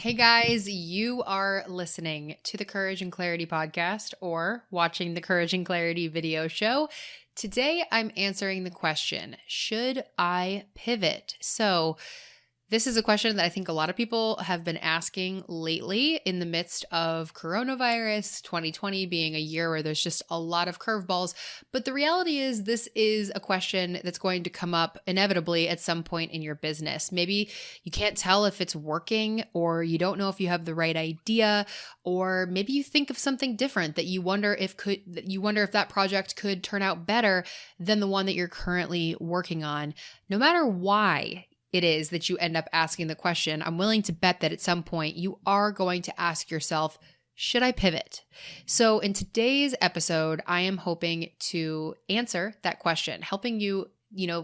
Hey guys, you are listening to the Courage and Clarity podcast or watching the Courage and Clarity video show. Today I'm answering the question, should I pivot? So this is a question that I think a lot of people have been asking lately in the midst of coronavirus, 2020 being a year where there's just a lot of curveballs. But the reality is this is a question that's going to come up inevitably at some point in your business. Maybe you can't tell if it's working, or you don't know if you have the right idea, or maybe you think of something different that you wonder if that project could turn out better than the one that you're currently working on. No matter why it is that you end up asking the question, I'm willing to bet that at some point you are going to ask yourself, should I pivot? So in today's episode, I am hoping to answer that question, helping you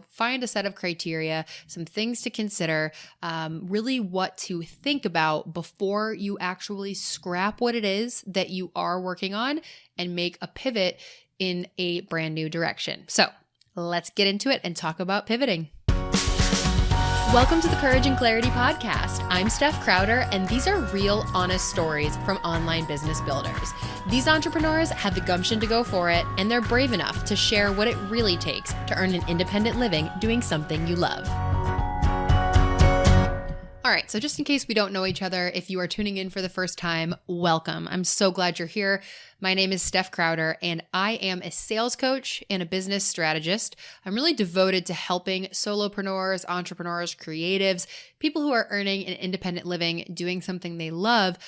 find a set of criteria, some things to consider, really what to think about before you actually scrap what it is that you are working on and make a pivot in a brand new direction. So let's get into it and talk about pivoting. Welcome to the Courage and Clarity podcast. I'm Steph Crowder, and these are real, honest stories from online business builders. These entrepreneurs had the gumption to go for it, and they're brave enough to share what it really takes to earn an independent living doing something you love. All right, so just in case we don't know each other, if you are tuning in for the first time, welcome. I'm so glad you're here. My name is Steph Crowder, and I am a sales coach and a business strategist. I'm really devoted to helping solopreneurs, entrepreneurs, creatives, people who are earning an independent living doing something they love.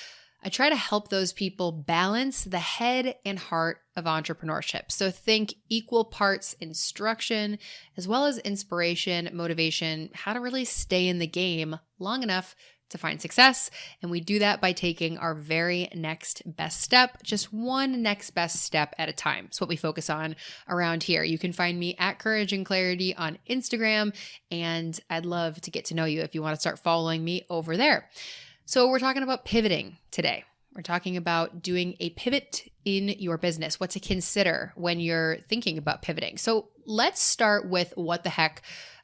I try to help those people balance the head and heart of entrepreneurship. So think equal parts instruction, as well as inspiration, motivation, how to really stay in the game long enough to find success. And we do that by taking our very next best step, just one next best step at a time. It's what we focus on around here. You can find me at Courage and Clarity on Instagram, and I'd love to get to know you if you want to start following me over there. So we're talking about pivoting today. We're talking about doing a pivot in your business, what to consider when you're thinking about pivoting. So let's start with what the heck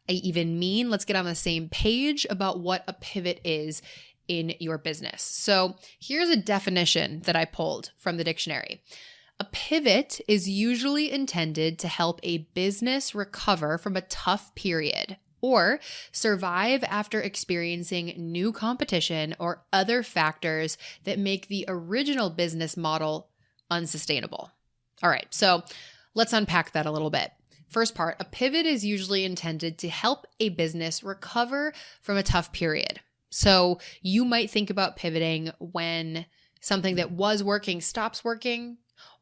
I even mean. Let's get on the same page about what a pivot is in your business. So here's a definition that I pulled from the dictionary. A pivot is usually intended to help a business recover from a tough period or survive after experiencing new competition or other factors that make the original business model unsustainable. All right, so let's unpack that a little bit. First part, a pivot is usually intended to help a business recover from a tough period. So you might think about pivoting when something that was working stops working,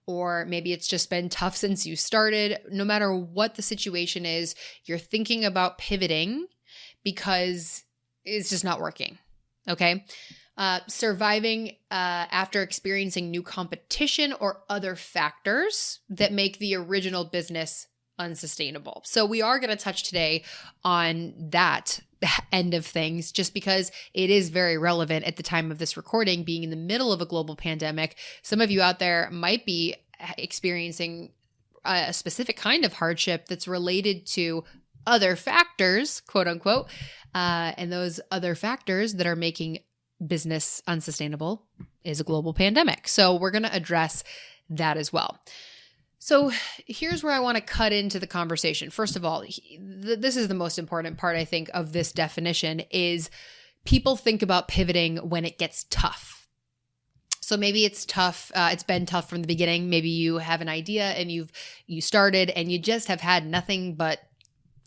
or maybe it's just been tough since you started. No matter what the situation is, you're thinking about pivoting because it's just not working, okay? Surviving after experiencing new competition or other factors that make the original business unsustainable. So we are going to touch today on that end of things, just because it is very relevant at the time of this recording, being in the middle of a global pandemic. Some of you out there might be experiencing a specific kind of hardship that's related to other factors, quote unquote, and those other factors that are making business unsustainable is a global pandemic. So we're going to address that as well. So here's where I want to cut into the conversation. First of all, this is the most important part, I think, of this definition is people think about pivoting when it gets tough. So maybe it's tough. It's been tough from the beginning. Maybe you have an idea and you started and you just have had nothing but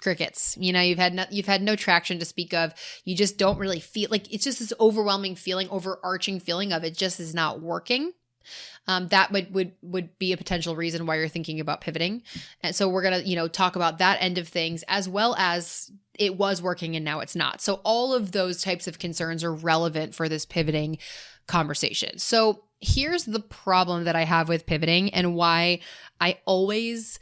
crickets. You've had no traction to speak of. You just don't really feel like it's just this overwhelming feeling, overarching feeling of it just is not working. That would be a potential reason why you're thinking about pivoting. And so we're going to, talk about that end of things, as well as it was working and now it's not. So all of those types of concerns are relevant for this pivoting conversation. So here's the problem that I have with pivoting and why I always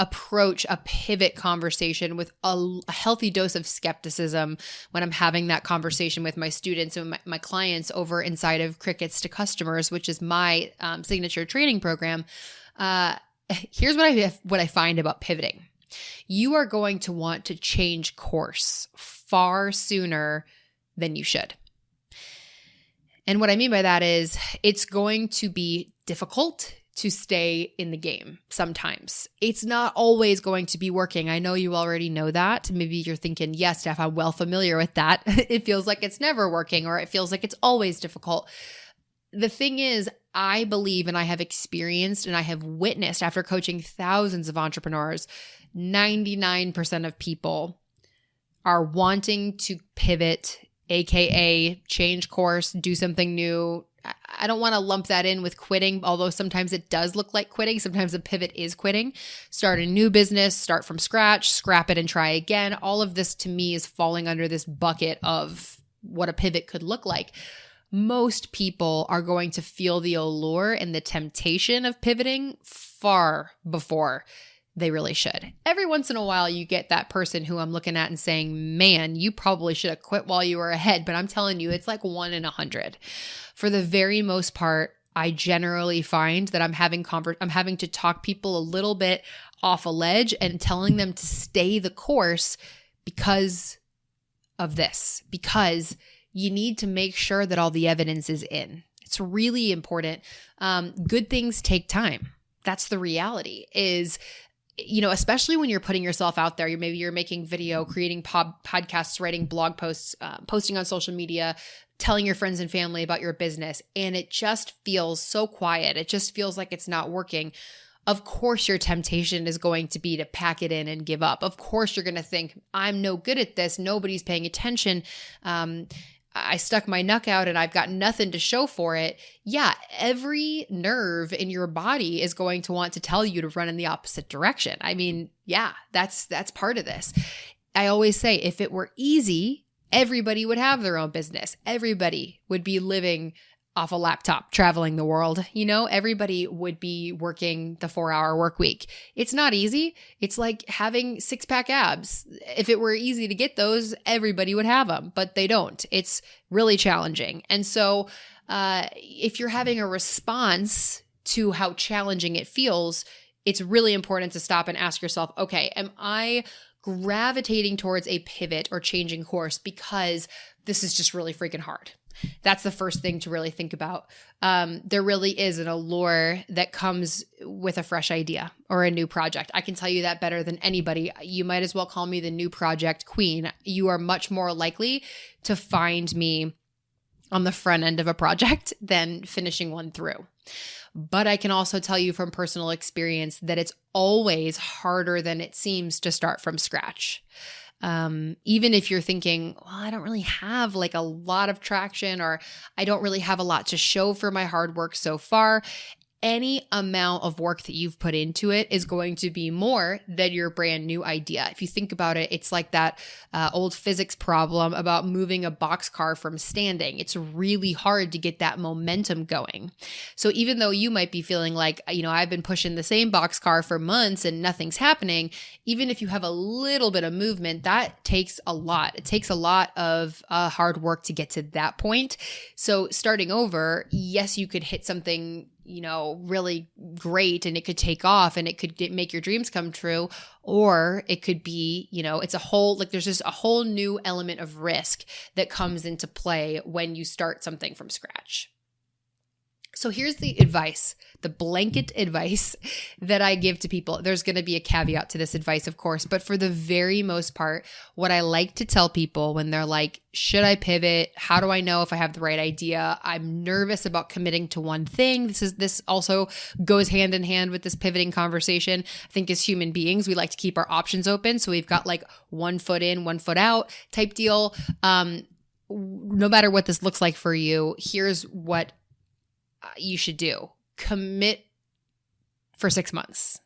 approach a pivot conversation with a healthy dose of skepticism when I'm having that conversation with my students and my clients over inside of Crickets to Customers, which is my signature training program. Here's what I find about pivoting. You are going to want to change course far sooner than you should. And what I mean by that is it's going to be difficult to stay in the game sometimes. It's not always going to be working. I know you already know that. Maybe you're thinking, yes, Steph, I'm well familiar with that. It feels like it's never working, or it feels like it's always difficult. The thing is, I believe, and I have experienced and I have witnessed after coaching thousands of entrepreneurs, 99% of people are wanting to pivot, AKA change course, do something new. I don't want to lump that in with quitting, although sometimes it does look like quitting. Sometimes a pivot is quitting. Start a new business, start from scratch, scrap it and try again. All of this to me is falling under this bucket of what a pivot could look like. Most people are going to feel the allure and the temptation of pivoting far before they really should. Every once in a while, you get that person who I'm looking at and saying, man, you probably should have quit while you were ahead. But I'm telling you, it's like 1 in 100. For the very most part, I generally find that I'm having to talk people a little bit off a ledge and telling them to stay the course because of this, because you need to make sure that all the evidence is in. It's really important. Good things take time. That's the reality is, especially when you're putting yourself out there, maybe you're making video, creating podcasts, writing blog posts, posting on social media, telling your friends and family about your business, and it just feels so quiet. It just feels like it's not working. Of course, your temptation is going to be to pack it in and give up. Of course, you're going to think, I'm no good at this. Nobody's paying attention. I stuck my neck out and I've got nothing to show for it. Yeah, every nerve in your body is going to want to tell you to run in the opposite direction. I mean, yeah, that's part of this. I always say, if it were easy, everybody would have their own business. Everybody would be living off a laptop, traveling the world. Everybody would be working the 4-hour work week. It's not easy. It's like having 6-pack abs. If it were easy to get those, everybody would have them, but they don't. It's really challenging. And so if you're having a response to how challenging it feels, it's really important to stop and ask yourself, okay, am I gravitating towards a pivot or changing course because this is just really freaking hard? That's the first thing to really think about. There really is an allure that comes with a fresh idea or a new project. I can tell you that better than anybody. You might as well call me the new project queen. You are much more likely to find me on the front end of a project than finishing one through. But I can also tell you from personal experience that it's always harder than it seems to start from scratch. Even if you're thinking, well, I don't really have like a lot of traction, or I don't really have a lot to show for my hard work so far, any amount of work that you've put into it is going to be more than your brand new idea. If you think about it, it's like that old physics problem about moving a boxcar from standing. It's really hard to get that momentum going. So even though you might be feeling like, I've been pushing the same boxcar for months and nothing's happening, even if you have a little bit of movement, that takes a lot. It takes a lot of hard work to get to that point. So starting over, yes, you could hit something really great and it could take off and it could make your dreams come true. Or it could be, it's there's just a whole new element of risk that comes into play when you start something from scratch. So here's the advice, the blanket advice that I give to people. There's going to be a caveat to this advice, of course, but for the very most part, what I like to tell people when they're like, should I pivot? How do I know if I have the right idea? I'm nervous about committing to one thing. This also goes hand in hand with this pivoting conversation. I think as human beings, we like to keep our options open. So we've got like 1 foot in, 1 foot out type deal. No matter what this looks like for you, here's what you should do. Commit for 6 months.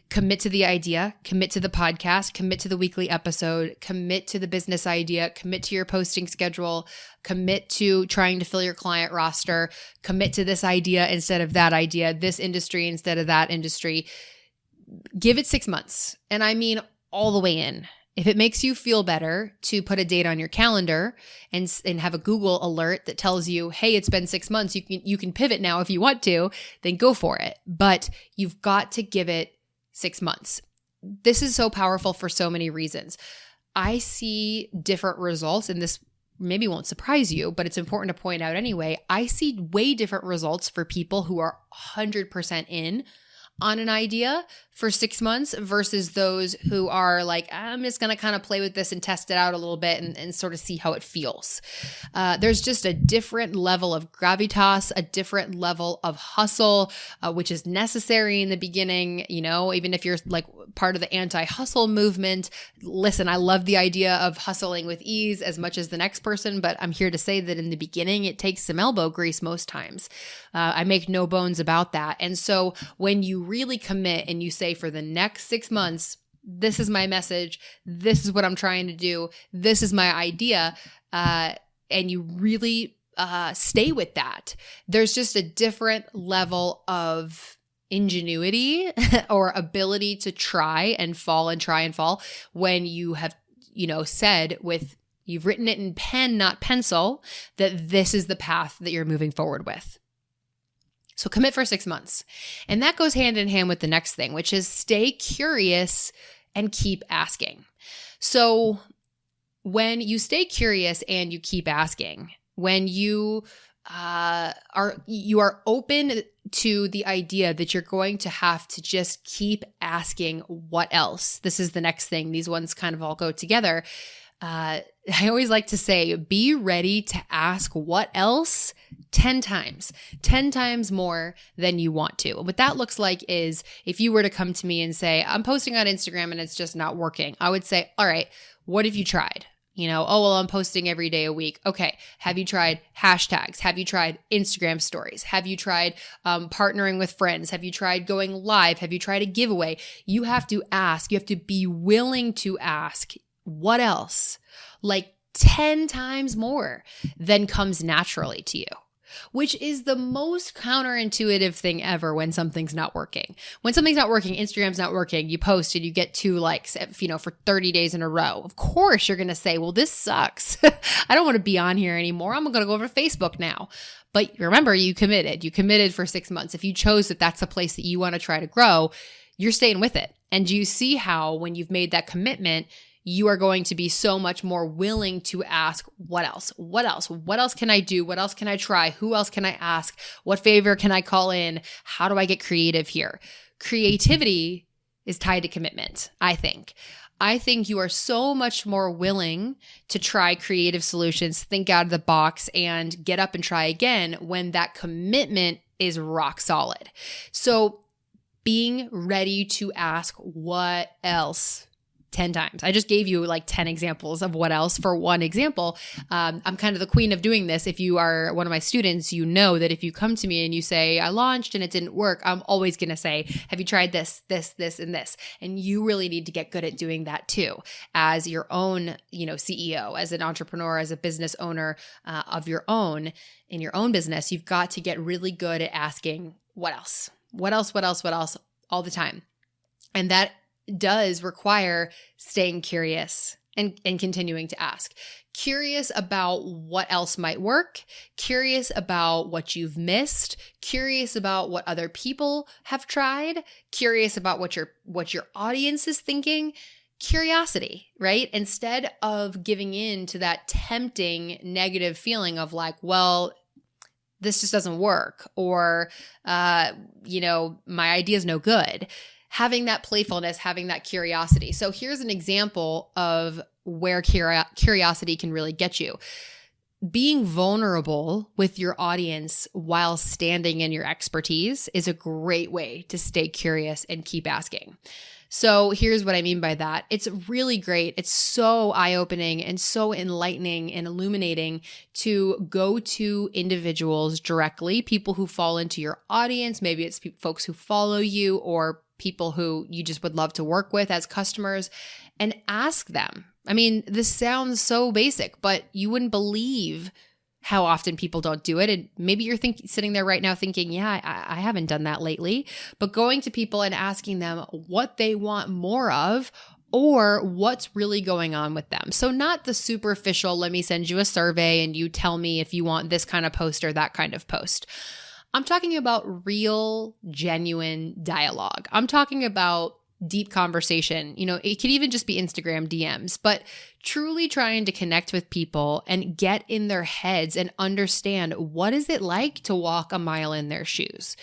Commit to the idea, commit to the podcast, commit to the weekly episode, commit to the business idea, commit to your posting schedule, commit to trying to fill your client roster, commit to this idea instead of that idea, this industry instead of that industry. Give it 6 months. And I mean all the way in. If it makes you feel better to put a date on your calendar and have a Google alert that tells you, hey, it's been 6 months, you can pivot now if you want to, then go for it. But you've got to give it 6 months. This is so powerful for so many reasons. I see different results, and this maybe won't surprise you, but it's important to point out anyway, I see way different results for people who are 100% in on an idea for 6 months versus those who are like, I'm just going to kind of play with this and test it out a little bit and sort of see how it feels. There's just a different level of gravitas, a different level of hustle, which is necessary in the beginning. Even if you're like part of the anti-hustle movement, listen, I love the idea of hustling with ease as much as the next person, but I'm here to say that in the beginning, it takes some elbow grease most times. I make no bones about that. And so when you really commit and you say, for the next 6 months, this is my message, this is what I'm trying to do, this is my idea, and you really stay with that, there's just a different level of ingenuity or ability to try and fall when you have, said you've written it in pen, not pencil, that this is the path that you're moving forward with. So commit for 6 months. And that goes hand in hand with the next thing, which is stay curious and keep asking. So when you stay curious and you keep asking, when you are open to the idea that you're going to have to just keep asking what else. This is the next thing. These ones kind of all go together. I always like to say, be ready to ask what else 10 times more than you want to. What that looks like is if you were to come to me and say, I'm posting on Instagram and it's just not working, I would say, all right, what have you tried? I'm posting every day a week. Okay. Have you tried hashtags? Have you tried Instagram stories? Have you tried partnering with friends? Have you tried going live? Have you tried a giveaway? You have to ask. You have to be willing to ask. What else? Like 10 times more than comes naturally to you, which is the most counterintuitive thing ever when something's not working. When something's not working, Instagram's not working, you post and you get 2 likes, for 30 days in a row. Of course, you're going to say, well, this sucks. I don't want to be on here anymore. I'm going to go over to Facebook now. But remember, you committed. You committed for 6 months. If you chose that that's a place that you want to try to grow, you're staying with it. And you see how when you've made that commitment, you are going to be so much more willing to ask, what else? What else? What else can I do? What else can I try? Who else can I ask? What favor can I call in? How do I get creative here? Creativity is tied to commitment, I think. I think you are so much more willing to try creative solutions, think out of the box, and get up and try again when that commitment is rock solid. So being ready to ask what else 10 times. I just gave you like 10 examples of what else for one example. I'm kind of the queen of doing this. If you are one of my students, you know that if you come to me and you say, I launched and it didn't work, I'm always going to say, have you tried this, and this? And you really need to get good at doing that too. As your own, CEO, as an entrepreneur, as a business owner of your own, in your own business, you've got to get really good at asking what else? What else all the time. And that does require staying curious and continuing to ask. Curious about what else might work, curious about what you've missed, curious about what other people have tried, curious about what your audience is thinking. Curiosity, right? Instead of giving in to that tempting negative feeling of like, well, this just doesn't work, or my idea is no good. Having that playfulness, having that curiosity. So here's an example of where curiosity can really get you. Being vulnerable with your audience while standing in your expertise is a great way to stay curious and keep asking. So here's what I mean by that. It's really great. It's so eye-opening and so enlightening and illuminating to go to individuals directly, people who fall into your audience. Maybe it's folks who follow you or people who you just would love to work with as customers, and ask them. I mean, this sounds so basic, but you wouldn't believe how often people don't do it. And maybe you're sitting there right now thinking, yeah, I haven't done that lately. But going to people and asking them what they want more of, or what's really going on with them. So not the superficial, let me send you a survey and you tell me if you want this kind of post or that kind of post. I'm talking about real, genuine dialogue. I'm talking about deep conversation. It could even just be Instagram DMs, but truly trying to connect with people and get in their heads and understand, what is it like to walk a mile in their shoes?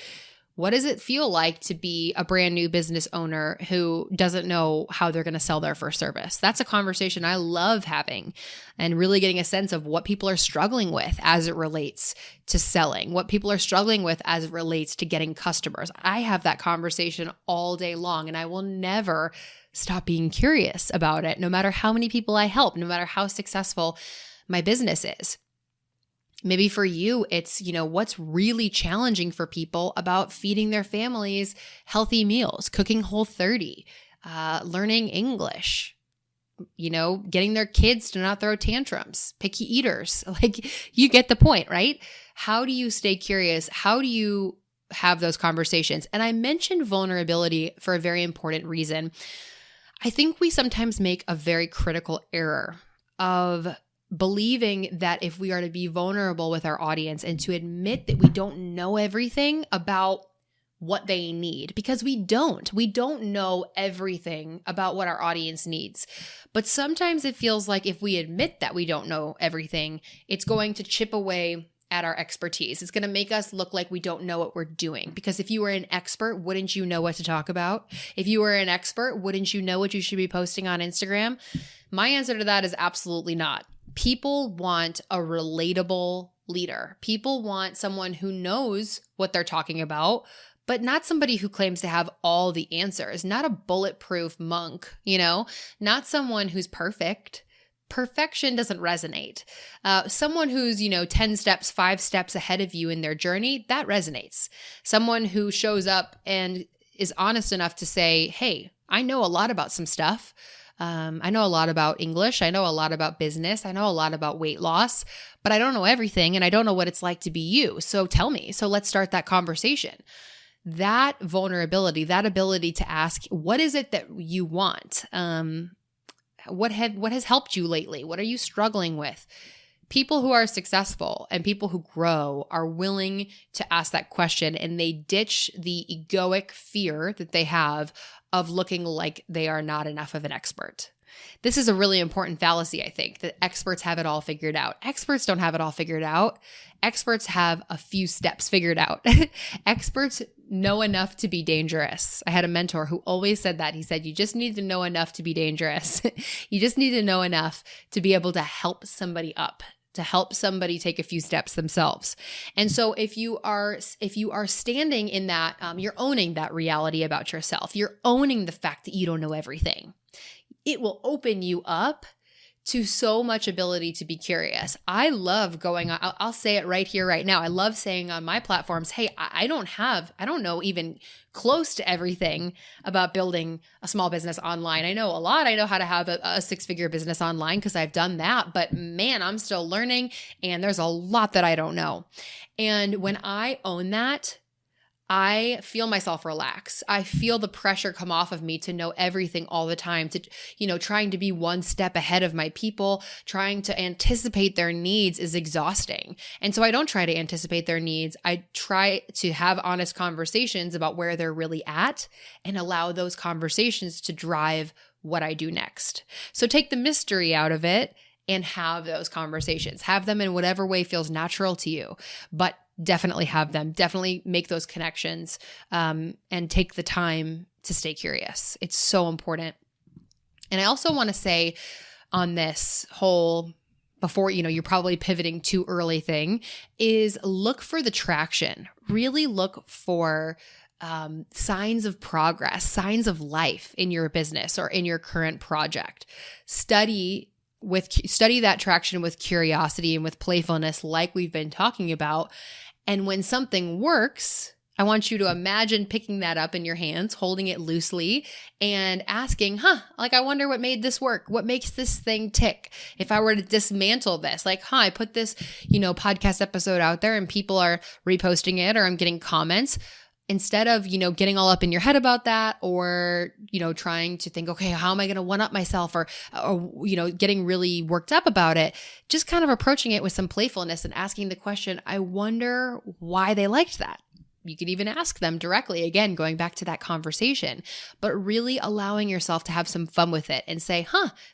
What does it feel like to be a brand new business owner who doesn't know how they're going to sell their first service? That's a conversation I love having, and really getting a sense of what people are struggling with as it relates to selling, what people are struggling with as it relates to getting customers. I have that conversation all day long, and I will never stop being curious about it, no matter how many people I help, no matter how successful my business is. Maybe for you, it's, what's really challenging for people about feeding their families healthy meals, cooking Whole30, learning English, getting their kids to not throw tantrums, picky eaters. Like, you get the point, right? How do you stay curious? How do you have those conversations? And I mentioned vulnerability for a very important reason. I think we sometimes make a very critical error of believing that if we are to be vulnerable with our audience and to admit that we don't know everything about what they need, because we don't know everything about what our audience needs. But sometimes it feels like if we admit that we don't know everything, it's going to chip away at our expertise. It's going to make us look like we don't know what we're doing. Because if you were an expert, wouldn't you know what to talk about? If you were an expert, wouldn't you know what you should be posting on Instagram? My answer to that is absolutely not. People want a relatable leader. People want someone who knows what they're talking about, but not somebody who claims to have all the answers, not a bulletproof monk, not someone who's perfect. Perfection doesn't resonate. Someone who's, 10 steps, 5 steps ahead of you in their journey, that resonates. Someone who shows up and is honest enough to say, hey, I know a lot about some stuff. I know a lot about English. I know a lot about business. I know a lot about weight loss, but I don't know everything, and I don't know what it's like to be you. So tell me. So let's start that conversation. That vulnerability, that ability to ask, what is it that you want? What has helped you lately? What are you struggling with? People who are successful and people who grow are willing to ask that question, and they ditch the egoic fear that they have of looking like they are not enough of an expert. This is a really important fallacy, I think, that experts have it all figured out. Experts don't have it all figured out. Experts have a few steps figured out. Experts know enough to be dangerous. I had a mentor who always said that. He said, you just need to know enough to be dangerous. You just need to know enough to be able to help somebody up, to help somebody take a few steps themselves. And so if you are standing in that, you're owning that reality about yourself. You're owning the fact that you don't know everything. It will open you up to so much ability to be curious. I love going on, I'll say it right here, right now. I love saying on my platforms, hey, I don't know even close to everything about building a small business online. I know a lot. I know how to have a 6-figure business online because I've done that, but man, I'm still learning, and there's a lot that I don't know. And when I own that, I feel myself relax. I feel the pressure come off of me to know everything all the time, to, trying to be one step ahead of my people, trying to anticipate their needs is exhausting. And so I don't try to anticipate their needs. I try to have honest conversations about where they're really at and allow those conversations to drive what I do next. So take the mystery out of it and have those conversations. Have them in whatever way feels natural to you, but definitely have them. Definitely make those connections, and take the time to stay curious. It's so important. And I also want to say on this whole, before, you're probably pivoting too early thing, is look for the traction. Really look for signs of progress, signs of life in your business or in your current project. Study that traction with curiosity and with playfulness, like we've been talking about. And when something works, I want you to imagine picking that up in your hands, holding it loosely, and asking, I wonder what made this work? What makes this thing tick? If I were to dismantle this, I put this, podcast episode out there and people are reposting it, or I'm getting comments. Instead of, getting all up in your head about that, or, trying to think, okay, how am I going to one up myself, or, getting really worked up about it, just kind of approaching it with some playfulness and asking the question, I wonder why they liked that. You could even ask them directly, again, going back to that conversation, but really allowing yourself to have some fun with it and say,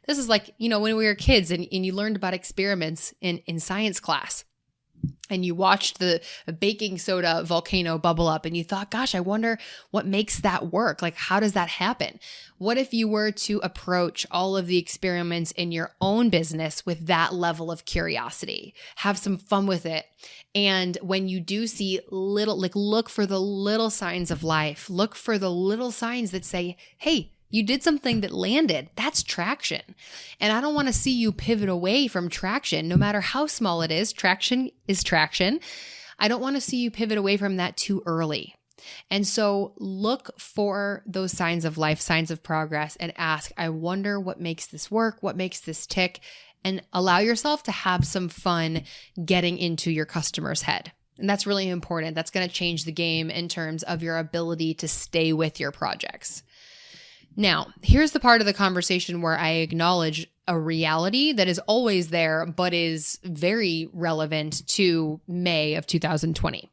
this is like, when we were kids and you learned about experiments in science class. And you watched the baking soda volcano bubble up and you thought, gosh, I wonder what makes that work? Like, how does that happen? What if you were to approach all of the experiments in your own business with that level of curiosity? Have some fun with it. And when you do see look for the little signs of life, look for the little signs that say, hey, you did something that landed. That's traction. And I don't want to see you pivot away from traction, no matter how small it is. Traction is traction. I don't want to see you pivot away from that too early. And so look for those signs of life, signs of progress, and ask, I wonder what makes this work? What makes this tick? And allow yourself to have some fun getting into your customer's head. And that's really important. That's going to change the game in terms of your ability to stay with your projects. Now, here's the part of the conversation where I acknowledge a reality that is always there, but is very relevant to May of 2020.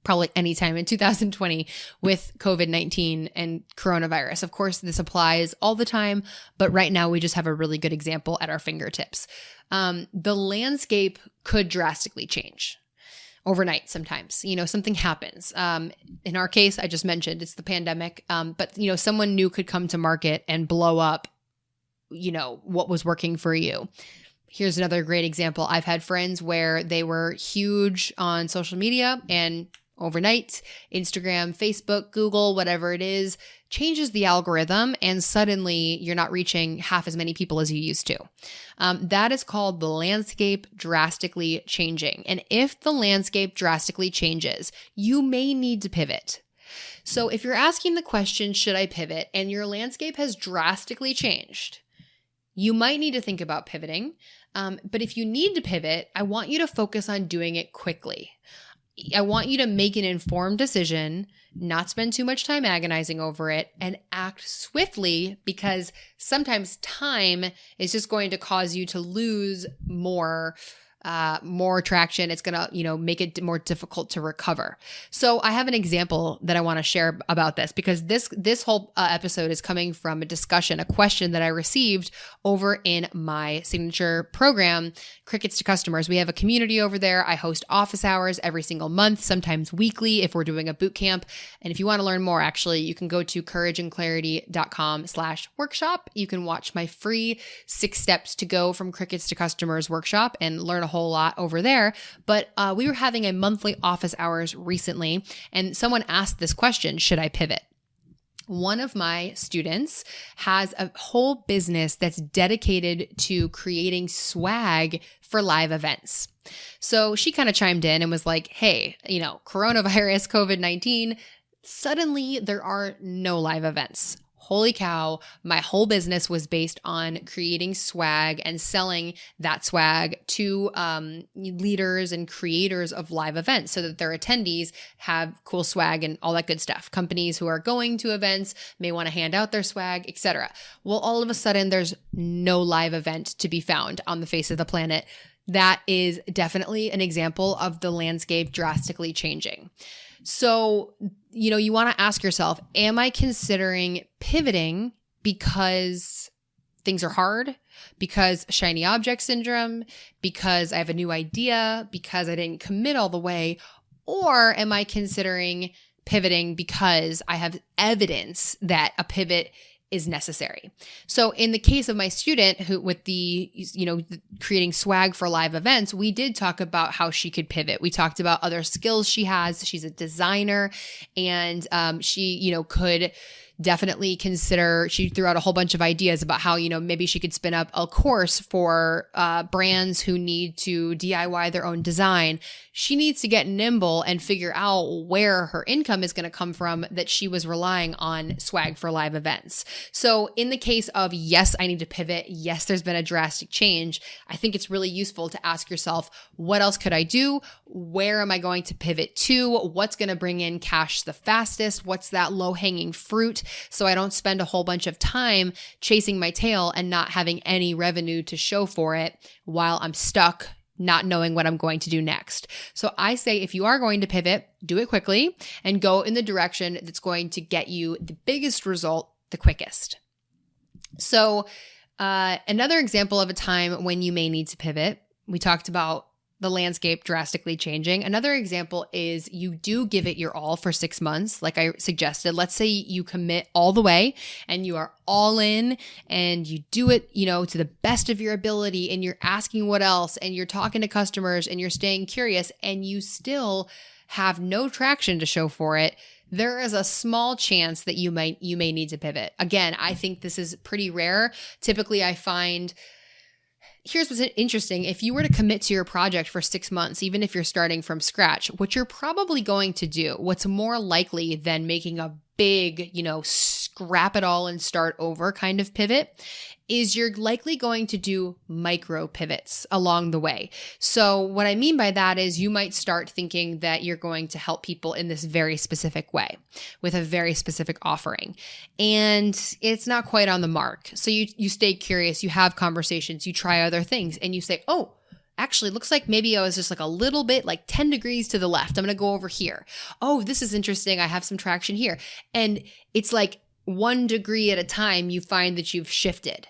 Probably anytime in 2020 with COVID-19 and coronavirus. Of course, this applies all the time, but right now we just have a really good example at our fingertips. The landscape could drastically change overnight sometimes. Something happens. In our case, I just mentioned it's the pandemic, but someone new could come to market and blow up, what was working for you. Here's another great example. I've had friends where they were huge on social media and overnight, Instagram, Facebook, Google, whatever it is, changes the algorithm and suddenly you're not reaching half as many people as you used to. That is called the landscape drastically changing. And if the landscape drastically changes, you may need to pivot. So if you're asking the question, should I pivot? And your landscape has drastically changed, you might need to think about pivoting. But if you need to pivot, I want you to focus on doing it quickly. I want you to make an informed decision, not spend too much time agonizing over it, and act swiftly, because sometimes time is just going to cause you to lose more traction. It's going to, make it more difficult to recover. So I have an example that I want to share about this, because this whole episode is coming from a discussion, a question that I received over in my signature program, Crickets to Customers. We have a community over there. I host office hours every single month, sometimes weekly if we're doing a boot camp. And if you want to learn more, actually, you can go to courageandclarity.com/workshop. You can watch my free 6 steps to go from Crickets to Customers workshop and learn a whole lot over there. But we were having a monthly office hours recently, and someone asked this question, should I pivot? One of my students has a whole business that's dedicated to creating swag for live events. So she kind of chimed in and was like, hey, coronavirus, COVID-19, suddenly there are no live events. Holy cow, my whole business was based on creating swag and selling that swag to leaders and creators of live events so that their attendees have cool swag and all that good stuff. Companies who are going to events may want to hand out their swag, etc. Well, all of a sudden, there's no live event to be found on the face of the planet. That is definitely an example of the landscape drastically changing. So, you want to ask yourself, am I considering pivoting because things are hard, because shiny object syndrome, because I have a new idea, because I didn't commit all the way, or am I considering pivoting because I have evidence that a pivot is necessary? So in the case of my student who with the creating swag for live events, we did talk about how she could pivot. We talked about other skills she has. She's a designer, and she could definitely consider, she threw out a whole bunch of ideas about how, maybe she could spin up a course for brands who need to DIY their own design. She needs to get nimble and figure out where her income is going to come from, that she was relying on swag for live events. So in the case of, yes, I need to pivot. Yes, there's been a drastic change. I think it's really useful to ask yourself, what else could I do? Where am I going to pivot to? What's going to bring in cash the fastest? What's that low-hanging fruit? So I don't spend a whole bunch of time chasing my tail and not having any revenue to show for it while I'm stuck not knowing what I'm going to do next. So I say, if you are going to pivot, do it quickly and go in the direction that's going to get you the biggest result the quickest. So another example of a time when you may need to pivot, we talked about the landscape drastically changing. Another example is you do give it your all for 6 months, like I suggested. Let's say you commit all the way and you are all in and you do it, to the best of your ability, and you're asking what else, and you're talking to customers and you're staying curious, and you still have no traction to show for it. There is a small chance that you may need to pivot. Again, I think this is pretty rare. Typically, I find, here's what's interesting. If you were to commit to your project for 6 months, even if you're starting from scratch, what you're probably going to do, what's more likely than making a big, scrap it all and start over kind of pivot, is you're likely going to do micro pivots along the way. So what I mean by that is you might start thinking that you're going to help people in this very specific way with a very specific offering, and it's not quite on the mark. So you stay curious, you have conversations, you try other things, and you say, oh, actually, looks like maybe I was just like a little bit like 10 degrees to the left. I'm going to go over here. Oh, this is interesting. I have some traction here. And it's like 1 degree at a time, you find that you've shifted.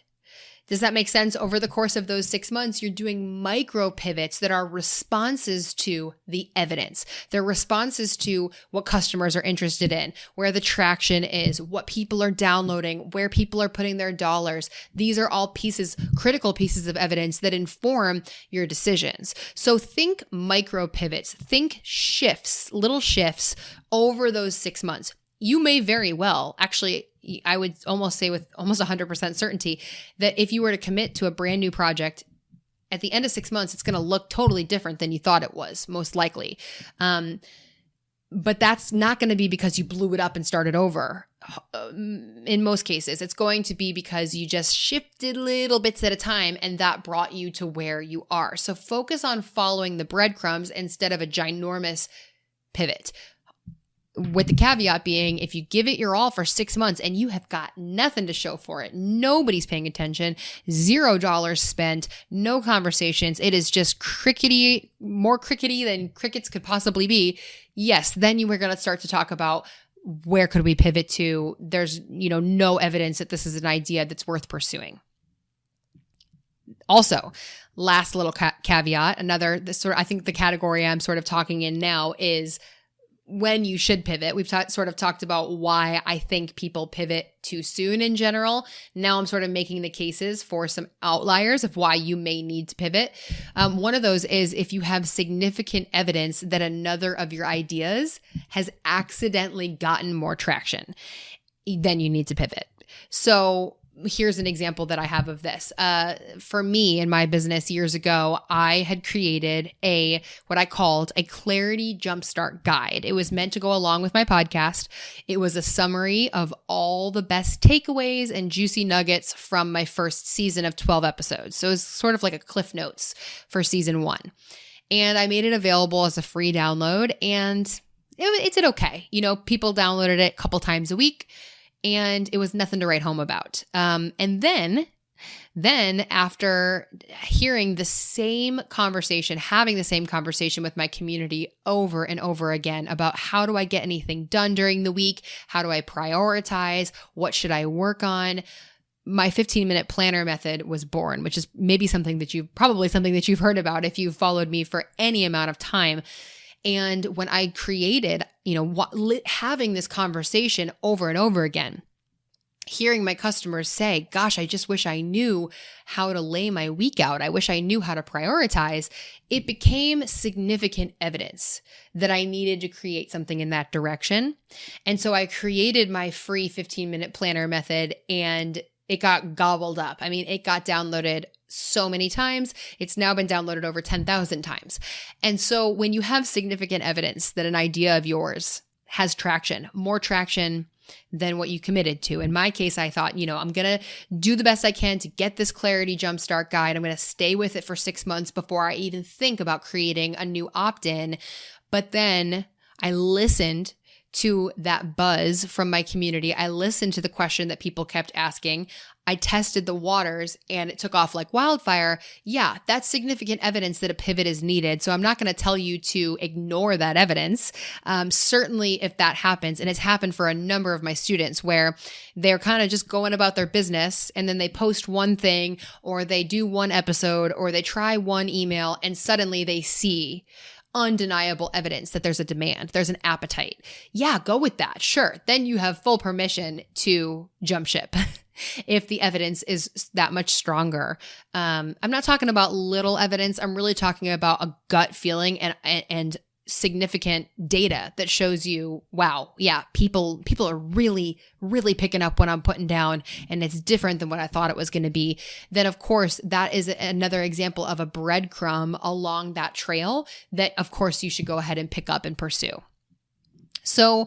Does that make sense? Over the course of those 6 months, you're doing micro pivots that are responses to the evidence. They're responses to what customers are interested in, where the traction is, what people are downloading, where people are putting their dollars. These are all critical pieces of evidence that inform your decisions. So think micro pivots, think shifts, little shifts over those 6 months. You may very well, actually, I would almost say with almost 100% certainty that if you were to commit to a brand new project, at the end of 6 months, it's going to look totally different than you thought it was, most likely. But that's not going to be because you blew it up and started over. In most cases, it's going to be because you just shifted little bits at a time, and that brought you to where you are. So focus on following the breadcrumbs instead of a ginormous pivot. With the caveat being, if you give it your all for 6 months and you have got nothing to show for it, nobody's paying attention, $0 spent, no conversations, it is just more crickety than crickets could possibly be, yes, then you are going to start to talk about where could we pivot to. There's, no evidence that this is an idea that's worth pursuing. Also, last little caveat, I think the category I'm sort of talking in now is when you should pivot. We've sort of talked about why I think people pivot too soon in general. Now I'm sort of making the cases for some outliers of why you may need to pivot. One of those is if you have significant evidence that another of your ideas has accidentally gotten more traction, then you need to pivot. So here's an example that I have of this. For me in my business years ago, I had created what I called a clarity jumpstart guide. It was meant to go along with my podcast. It was a summary of all the best takeaways and juicy nuggets from my first season of 12 episodes. So it was sort of like a Cliff Notes for season 1. And I made it available as a free download, and it did okay. People downloaded it a couple times a week, and it was nothing to write home about. And then after having the same conversation with my community over and over again about how do I get anything done during the week? How do I prioritize? What should I work on? My 15-minute planner method was born, which is maybe something that you've heard about if you've followed me for any amount of time. And when I created, having this conversation over and over again, hearing my customers say, gosh, I just wish I knew how to lay my week out. I wish I knew how to prioritize. It became significant evidence that I needed to create something in that direction. And so I created my free 15-minute planner method, and it got gobbled up. I mean, it got downloaded so many times. It's now been downloaded over 10,000 times. And so when you have significant evidence that an idea of yours has traction, more traction than what you committed to. In my case, I thought, I'm going to do the best I can to get this Clarity Jumpstart guide. I'm going to stay with it for 6 months before I even think about creating a new opt-in. But then I listened to that buzz from my community. I listened to the question that people kept asking. I tested the waters and it took off like wildfire. Yeah, that's significant evidence that a pivot is needed. So I'm not going to tell you to ignore that evidence. Certainly if that happens, and it's happened for a number of my students where they're kind of just going about their business and then they post one thing or they do one episode or they try one email and suddenly they see undeniable evidence that there's a demand, there's an appetite. Yeah, go with that. Sure. Then you have full permission to jump ship. If the evidence is that much stronger. I'm not talking about little evidence. I'm really talking about a gut feeling and significant data that shows you, wow, yeah, people are really, really picking up what I'm putting down and it's different than what I thought it was going to be. Then of course, that is another example of a breadcrumb along that trail that of course you should go ahead and pick up and pursue. So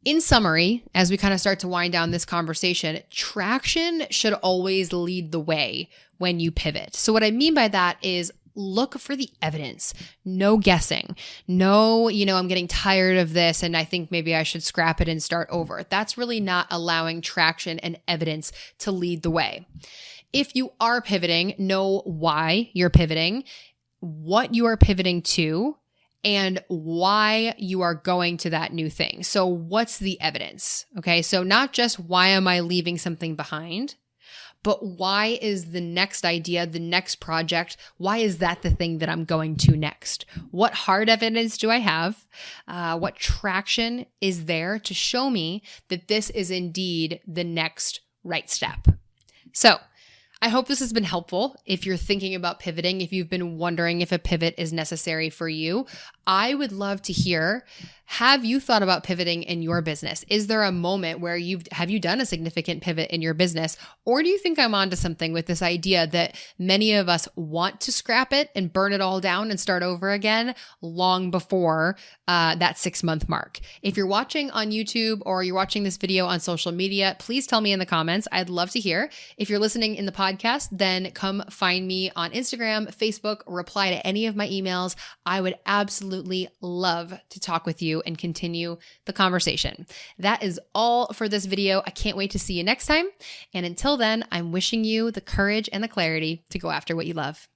in summary, as we kind of start to wind down this conversation, traction should always lead the way when you pivot. So what I mean by that is look for the evidence. No guessing. No, I'm getting tired of this and I think maybe I should scrap it and start over. That's really not allowing traction and evidence to lead the way. If you are pivoting, know why you're pivoting, what you are pivoting to, and why you are going to that new thing. So what's the evidence? Okay. So not just why am I leaving something behind, but why is the next idea, the next project, why is that the thing that I'm going to next? What hard evidence do I have? What traction is there to show me that this is indeed the next right step? So I hope this has been helpful. If you're thinking about pivoting, if you've been wondering if a pivot is necessary for you, I would love to hear, have you thought about pivoting in your business? Is there a moment where have you done a significant pivot in your business? Or do you think I'm onto something with this idea that many of us want to scrap it and burn it all down and start over again long before that 6-month mark? If you're watching on YouTube or you're watching this video on social media, please tell me in the comments. I'd love to hear. If you're listening in the podcast, then come find me on Instagram, Facebook, reply to any of my emails. I would absolutely love to talk with you and continue the conversation. That is all for this video. I can't wait to see you next time. And until then, I'm wishing you the courage and the clarity to go after what you love.